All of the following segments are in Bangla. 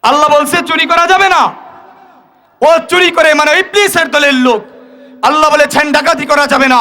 আল্লাহ বলছে চুরি করা যাবে না, ও চুরি করে মানে ইবলিসের দলের লোক। আল্লাহ বলেছেন ডাকাতি করা যাবে না,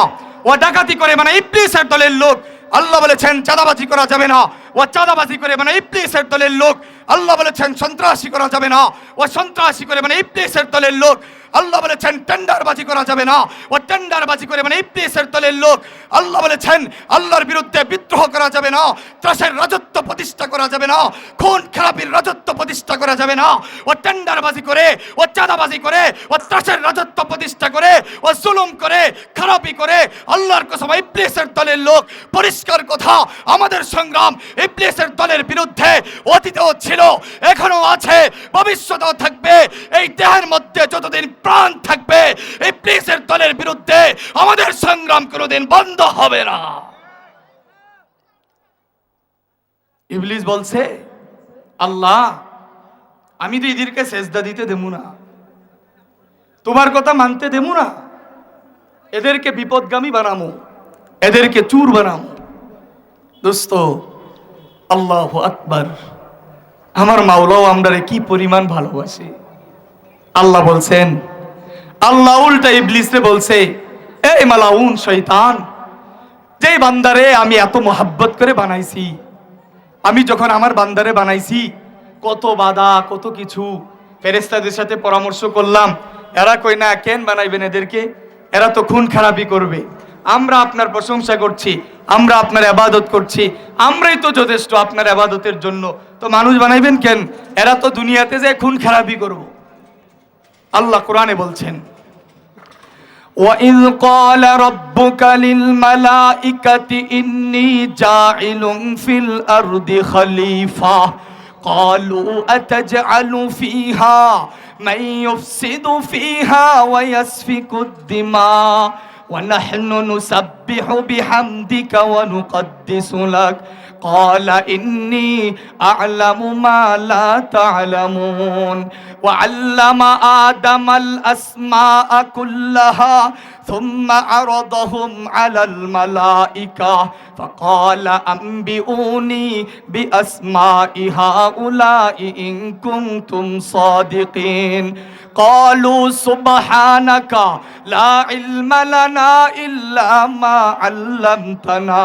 ও ডাকাতি করে মানে ইবলিসের দলের লোক। আল্লাহ বলেছেন চাঁদাবাজি করা যাবে না, ও চাঁদাবাজি করে মানে ইবলিসের দলের লোক। আল্লাহ বলেছেন সন্ত্রাসী করা যাবে না, ও সন্ত্রাসী করে মানে ইবলিসের দলের লোক। আল্লাহ বলেছেন টেন্ডারবাজি করা যাবে না, ও টেন্ডারবাজি করে মানে ইবলিসের দলের লোক। আল্লাহ বলেছেন আল্লাহর বিরুদ্ধে বিদ্রোহ করা যাবে না, ত্রাসের রাজত্ব প্রতিষ্ঠা করা যাবে না, খুন খারাপির রাজত্ব প্রতিষ্ঠা করা যাবে না। ও টেন্ডারবাজি করে, ও চাঁদাবাজি করে, ও ত্রাসের রাজত্ব প্রতিষ্ঠা করে, ও জুলুম করে, খারাপি করে আল্লাহর কসম ইবলিসের দলের লোক। পরিষ্কার কথা, আমাদের সংগ্রাম ইবলিসের দলের বিরুদ্ধে অতীতেও ছিল, এখনো আছে, ভবিষ্যতেও থাকবে। এই দেহের মধ্যে যতদিন প্রাণ থাকবে ইবলিসের দলের বিরুদ্ধে আমাদের সংগ্রাম কোনোদিন বন্ধ হবে না। ইবলিস বলছে আল্লাহ আমি তো এদেরকে সেজদা দিতে দেবো না, তোমার কথা মানতে দেবো না, এদেরকে বিপদগামী বানামো, এদেরকে চুর বানামো। দোস্ত আল্লাহু আকবার, আমার মাওলাও আমরারে কি পরিমাণ ভালোবাসে। আল্লাহ বলছেন, আল্লাহ উল্টা ইবলিসে বলছে, এই মালাউন শয়তান, যে বান্দারে আমি এত মোহাব্বত করে বানাইছি, আমি যখন আমার বান্দারে বানাইছি কত বাধা কত কিছু, ফেরেশতাদের সাথে পরামর্শ করলাম, এরা কই না কেন বানাইবেন এদেরকে, এরা তো খুন খারাপি করবে। আমরা আপনার প্রশংসা করছি, আমরা আপনার ইবাদত করছি, আমরাই তো যথেষ্ট আপনার ইবাদতের জন্য, তো মানুষ বানাইবেন কেন, এরা তো দুনিয়াতে যে খুন খারাপি করব। আল্লাহ কোরআনে বলছেন, وَإِذْ قَالَ رَبُّكَ لِلْمَلَائِكَةِ إِنِّي جَاعِلٌ فِي الْأَرْضِ خَلِيفَةً قَالُوا أَتَجْعَلُ فِيهَا مَن يُفْسِدُ فِيهَا وَيَسْفِكُ الدِّمَاءَ وَنَحْنُ نُسَبِّحُ بِحَمْدِكَ وَنُقَدِّسُ لَكَ قال إني أعلم ما لا تعلمون وعلم آدم الأسماء كلها ثم عرضهم على الملائكة فقال أنبئوني بأسماء هؤلاء إن كنتم صادقين قالوا سبحانك لا علم لنا إلا ما علمتنا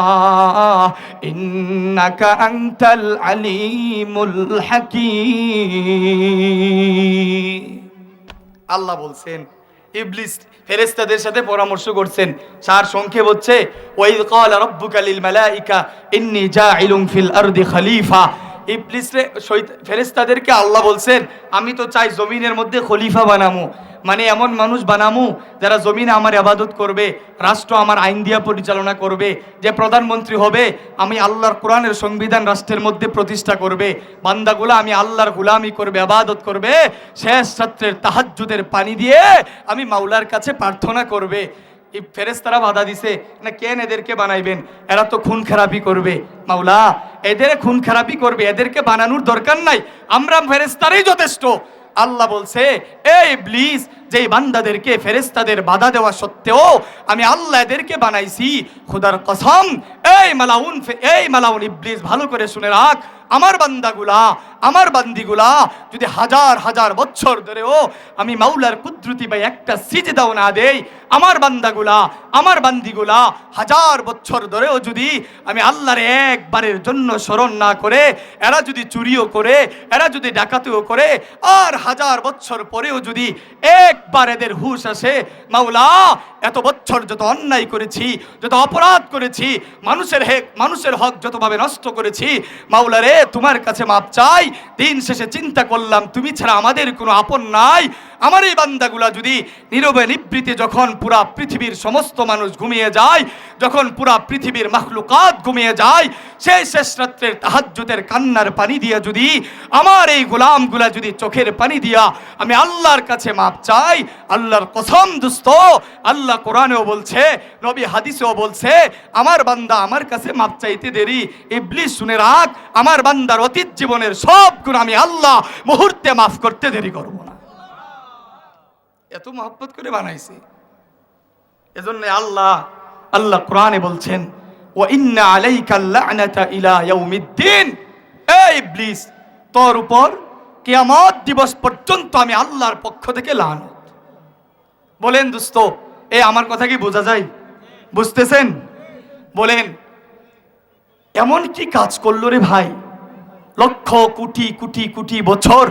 إنك أنت العليم الحكيم। আল্লাহ বলছেন ইবলিস ফেরেশতাদের সাথে পরামর্শ করছেন, সার সংক্ষেপ হচ্ছে ওয়াইদ ক্বালা রাব্বুকা লিল মালাইকা ইন্নী জাইলুন ফিল আরদি খলিফা। ইবলিস ফেরেশতাদেরকে আল্লাহ বলছেন আমি তো চাই জমিনের মধ্যে খলিফা বানামু, মানে এমন মানুষ বানামু যারা জমিনে আমার ইবাদত করবে, রাষ্ট্র আমার আইন দিয়া পরিচালনা করবে, যে প্রধানমন্ত্রী হবে আমি আল্লাহর কোরআনের সংবিধান রাষ্ট্রের মধ্যে প্রতিষ্ঠা করবে, বান্দাগুলো আমি আল্লাহর গোলামি করবে, ইবাদত করবে, শেষ রাত্রের তাহাজ্জুদের পানি দিয়ে আমি মাওলার কাছে প্রার্থনা করবে। এই ফেরেশতারা বাধা দিছে না, কেন এদেরকে বানাইবেন, এরা তো খুন খারাপি করবে। মাওলা এদের খুন খারাপি করবে, এদেরকে বানানোর দরকার নাই, আমরা ফেরেশতারাই যথেষ্ট। আল্লাহ বলছে এই ইবলিস, যেই বান্দাদেরকে ফেরেশতাদের বাধা দেওয়া সত্ত্বেও আমি আল্লাহ এদেরকে বানাইছি, খোদার কসম এই মালাউন ইবলিস ভালো করে শুনে রাখ, আমার বান্দাগুলা আমার বান্দিগুলা যদি হাজার হাজার বছর ধরেও আমি মাওলার কুদরতি বা একটা সিজদাও না দেই, আমার বান্দাগুলা আমার বান্দিগুলা হাজার বছর ধরেও যদি আমি আল্লাহর একবারের জন্য স্মরণ না করে, এরা যদি চুরিও করে, এরা যদি ডাকাতিও করে, আর হাজার বছর পরেও যদি একবার এদের হুঁশ আসে, মাওলা এত বছর যত অন্যায় করেছি, যত অপরাধ করেছি, মানুষের হক যতভাবে নষ্ট করেছি, মাওলা রে তোমার কাছে মাপ চাই। দিন শেষে চিন্তা করলাম তুমি ছাড়া আমাদের কোনো আপন নাই। আমার এই বান্দাগুলা যদি নীরবে নিবৃতে যখন পুরা পৃথিবীর সমস্ত মানুষ ঘুমিয়ে যায়, যখন পুরা পৃথিবীর মাখলুকাত ঘুমিয়ে যায়, সেই শেষ রাত্রের তাহাজ্জুদের কান্নার পানি দিয়া যদি আমার এই গোলামগুলা যদি চোখের পানি দিয়া আমি আল্লাহর কাছে মাপ চাই, আল্লাহর কসম দোস্ত, আল্লাহ কোরআনেও বলছে, নবী হাদিসেও বলছে, আমার বান্দা আমার কাছে মাপ চাইতে দেরি। ইবলিস শুনে রাখ, আমার বান্দার অতীত জীবনের সব গুনাহ আমি আল্লাহ মুহূর্তে মাফ করতে দেরি করব না। এত মহব্বত করে বানাইছে, এজন্য আল্লাহ কোরআনে বলছেন ওয়া ইন্না আলাইকা লা'নাতা ইলা ইয়াউমিদ্দিন। এই ইবলিস তোর উপর কিয়ামত দিবস পর্যন্ত আমি আল্লাহর পক্ষ থেকে লানত। বলেন দোস্ত, আমার কথা কি বোঝা যায়? বুঝতেছেন? বলেন এমন কি কাজ করলো রে ভাই, লক্ষ কোটি কোটি কোটি বছর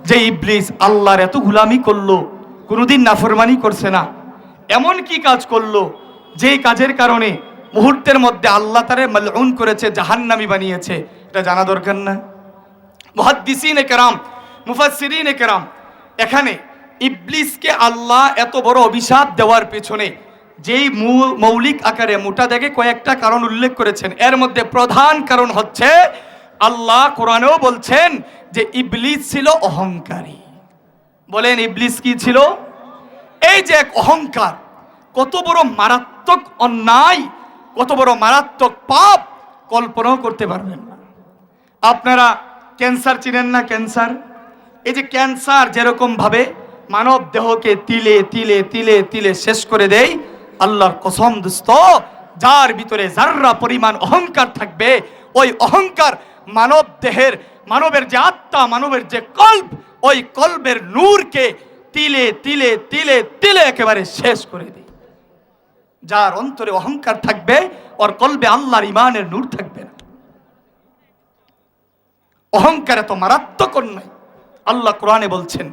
যে ইবলিস আল্লাহর এত গোলামি করলো, কোনোদিন নাফরমানি করছে না। এমন কি কাজ করলো যেই কাজের কারণে মুহূর্তের মধ্যে আল্লাহ তারে মালউন করেছে, জাহান্নামী বানিয়েছে? এটা জানা দরকার না? মুহাদ্দিসিনে কেরাম, মুফাসসিরিনে কেরাম এখানে ইবলিসকে আল্লাহ এত বড় অভিশাপ দেওয়ার পেছনে যেই মৌলিক আকারে মোটা দাগে কয়েকটা কারণ উল্লেখ করেছেন, এর মধ্যে প্রধান কারণ হচ্ছে আল্লাহ কোরআনেও বলছেন যে ইবলিস ছিল অহংকারী। বলেন ইবলিস কি ছিল? এই যে এক অহংকার, কত বড় মারাত্মক অন্যায়, কত বড় মারাত্মক পাপ কল্পনাও করতে পারবেন না। আপনারা ক্যান্সার চিনেন না? ক্যান্সার, এই যে ক্যান্সার যেরকম ভাবে মানব দেহকে তিলে তিলে তিলে তিলে শেষ করে দেয়, আল্লাহর কসম দোস্ত, যার ভিতরে যাররা পরিমাণ অহংকার থাকবে, ওই অহংকার মানব দেহের, মানবের যে আত্মা, মানবের যে কল্ব, ওই কল্বের নূরকে তিলে তিলে তিলে তিলে একেবারে শেষ করে দেয়। যার অন্তরে অহংকার থাকবে, ওর কল্বে আল্লাহর ইমানের নূর থাকবে না। অহংকার এত মারাত্মক অন্যায়। আল্লাহ কোরআনে বলছেন